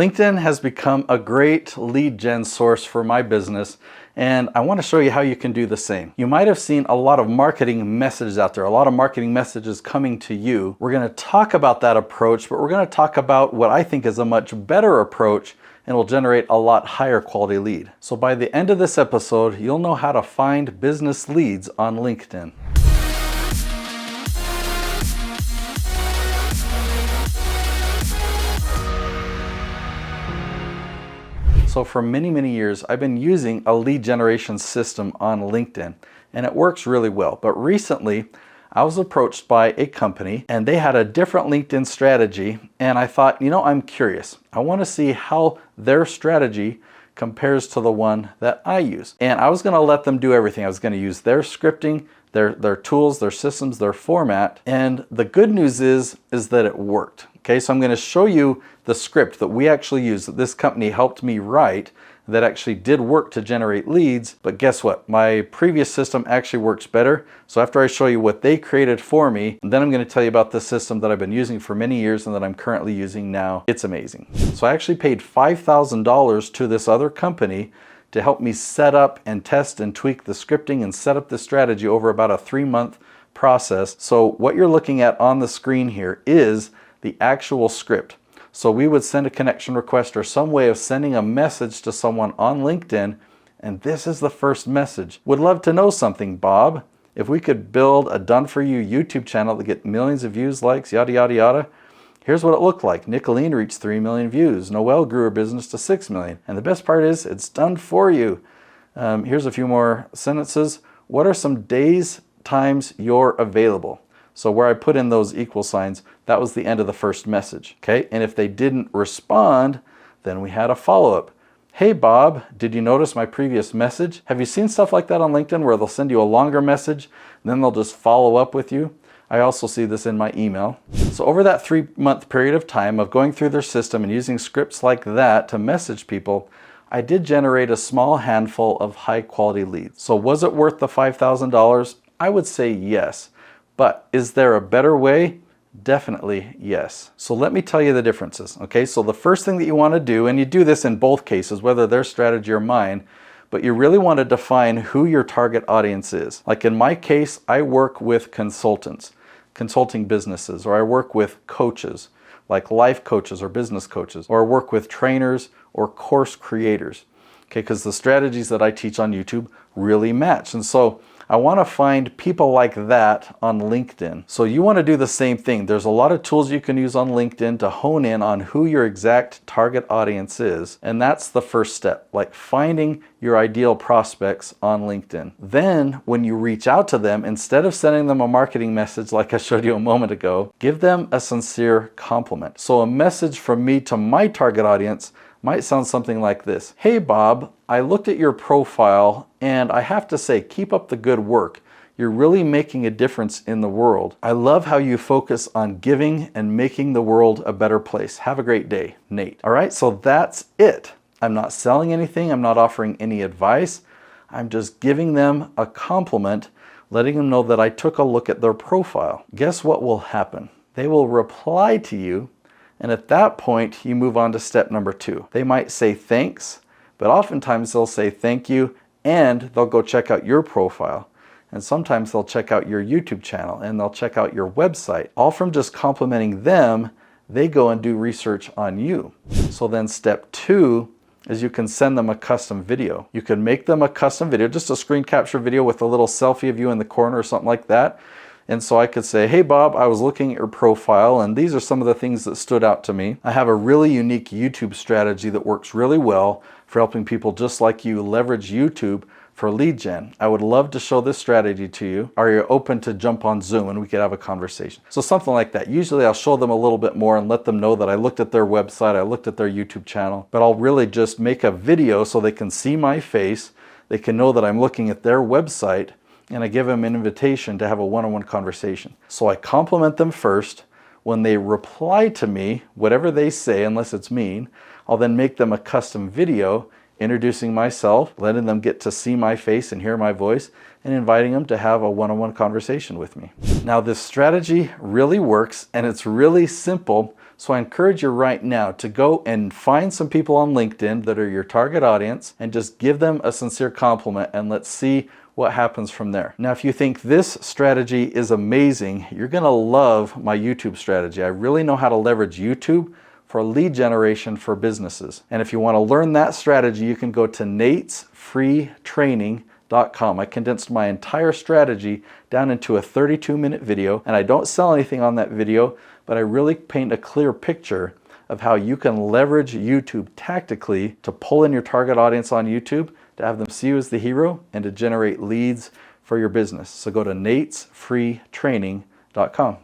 LinkedIn has become a great lead gen source for my business, and I want to show you how you can do the same. You might have seen a lot of marketing messages out there, a lot of marketing messages coming to you. We're going to talk about that approach, but we're going to talk about what I think is a much better approach and will generate a lot higher quality lead. So by the end of this episode, you'll know how to find business leads on LinkedIn. So for many years, I've been using a lead generation system on LinkedIn, and it works really well. But recently, I was approached by a company and they had a different LinkedIn strategy, and I thought, I'm curious. I want to see how their strategy compares to the one that I use. And I was going to let them do everything. I was going to use their scripting, their tools, their systems, their format. And the good news is that it worked. Okay, so I'm going to show you the script that we actually use, that this company helped me write, that actually did work to generate leads. But guess what? My previous system actually works better. So after I show you what they created for me, then I'm going to tell you about the system that I've been using for many years and that I'm currently using now. It's amazing. So I actually paid $5,000 to this other company to help me set up and test and tweak the scripting and set up the strategy over about a 3-month process. So what you're looking at on the screen here is the actual script. So we would send a connection request or some way of sending a message to someone on LinkedIn, and this is the first message. Would love to know something, Bob. If we could build a done-for-you YouTube channel to get millions of views, likes, yada, yada, yada. Here's what it looked like. Nicolene reached 3 million views. Noelle grew her business to 6 million. And the best part is, it's done for you. Here's a few more sentences. What are some days, times you're available? So where I put in those equal signs, that was the end of the first message, okay? And if they didn't respond, then we had a follow-up. Hey Bob, did you notice my previous message? Have you seen stuff like that on LinkedIn where they'll send you a longer message, and then they'll just follow up with you? I also see this in my email. So over that 3-month period of time of going through their system and using scripts like that to message people, I did generate a small handful of high-quality leads. So was it worth the $5,000? I would say yes. But is there a better way? Definitely yes. So let me tell you the differences. Okay, so the first thing that you want to do, and you do this in both cases, whether their strategy or mine, but you really want to define who your target audience is. Like in my case, I work with consultants, consulting businesses, or I work with coaches, like life coaches or business coaches, or I work with trainers or course creators. Okay, because the strategies that I teach on YouTube really match. And so I want to find people like that on LinkedIn. So you want to do the same thing. There's a lot of tools you can use on LinkedIn to hone in on who your exact target audience is. And that's the first step, like finding your ideal prospects on LinkedIn. Then when you reach out to them, instead of sending them a marketing message like I showed you a moment ago, give them a sincere compliment. So a message from me to my target audience might sound something like this. Hey Bob, I looked at your profile and I have to say, keep up the good work. You're really making a difference in the world. I love how you focus on giving and making the world a better place. Have a great day, Nate. All right, so that's it. I'm not selling anything. I'm not offering any advice. I'm just giving them a compliment, letting them know that I took a look at their profile. Guess what will happen? They will reply to you. And at that point, you move on to step number 2. They might say thanks, but oftentimes they'll say thank you and they'll go check out your profile. And sometimes they'll check out your YouTube channel and they'll check out your website. All from just complimenting them, they go and do research on you. So then step 2 is you can send them a custom video. You can make them a custom video, just a screen capture video with a little selfie of you in the corner or something like that. And so I could say, hey Bob, I was looking at your profile and these are some of the things that stood out to me. I have a really unique YouTube strategy that works really well for helping people just like you leverage YouTube for lead gen. I would love to show this strategy to you. Are you open to jump on Zoom and we could have a conversation? So something like that. Usually I'll show them a little bit more and let them know that I looked at their website, I looked at their YouTube channel, but I'll really just make a video so they can see my face. They can know that I'm looking at their website, and I give them an invitation to have a one-on-one conversation. So I compliment them first. When they reply to me, whatever they say, unless it's mean, I'll then make them a custom video introducing myself, letting them get to see my face and hear my voice, and inviting them to have a one-on-one conversation with me. Now this strategy really works and it's really simple, So I encourage you right now to go and find some people on LinkedIn that are your target audience and just give them a sincere compliment, and let's see what happens from there. Now, if you think this strategy is amazing, you're gonna love my YouTube strategy. I really know how to leverage YouTube for lead generation for businesses. And if you want to learn that strategy, you can go to natesfreetraining.com. I condensed my entire strategy down into a 32-minute video, and I don't sell anything on that video, but I really paint a clear picture of how you can leverage YouTube tactically to pull in your target audience on YouTube, to have them see you as the hero, and to generate leads for your business. So go to natesfreetraining.com.